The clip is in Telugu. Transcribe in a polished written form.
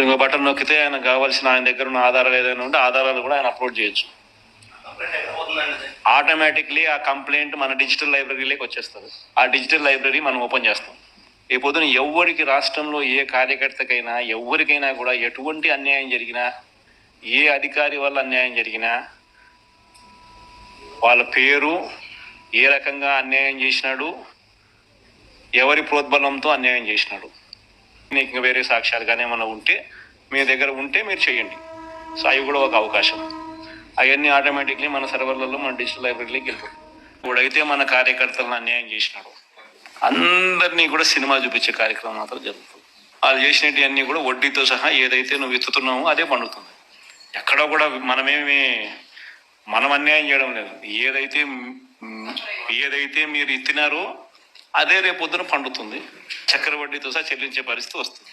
ఇంకో బటన్ నొక్కితే ఆయనకు కావాల్సిన ఆయన దగ్గర ఉన్న ఆధారాలు ఏదైనా ఉంటే ఆధారాలు కూడా ఆయన అప్లోడ్ చేయొచ్చు. ఆటోమేటిక్లీ ఆ కంప్లైంట్ మన డిజిటల్ లైబ్రరీలోకి వచ్చేస్తుంది. ఆ డిజిటల్ లైబ్రరీ మనం ఓపెన్ చేస్తాం. ఈ పొద్దున ఎవరికి రాష్ట్రంలో ఏ కార్యకర్తకైనా ఎవరికైనా కూడా ఎటువంటి అన్యాయం జరిగినా, ఏ అధికారి వల్ల అన్యాయం జరిగినా, వాళ్ళ పేరు, ఏ రకంగా అన్యాయం చేసినాడు, ఎవరి ప్రోద్బలంతో అన్యాయం చేసినాడు, నీకు వేరే సాక్ష్యాలు కానీ ఏమైనా ఉంటే మీ దగ్గర ఉంటే మీరు చేయండి. సో అవి కూడా ఒక అవకాశం. అవన్నీ ఆటోమేటిక్లీ మన సర్వర్లలో మన డిజిటల్ లైబ్రరీలోకి వెళ్ళిపోయి ఇప్పుడైతే మన కార్యకర్తలను అన్యాయం చేసినాడు అందరినీ కూడా సినిమా చూపించే కార్యక్రమం మాత్రం జరుగుతుంది. వాళ్ళు చేసినవి అన్నీ కూడా వడ్డీతో సహా ఏదైతే నువ్వు ఎత్తుతున్నావో అదే పండుతుంది. ఎక్కడో కూడా మనం అన్యాయం చేయడం లేదు. ఏదైతే మీరు ఎత్తినారో అదే రేపొద్దున పండుతుంది. చక్కెర వడ్డీతో సహా చెల్లించే పరిస్థితి వస్తుంది.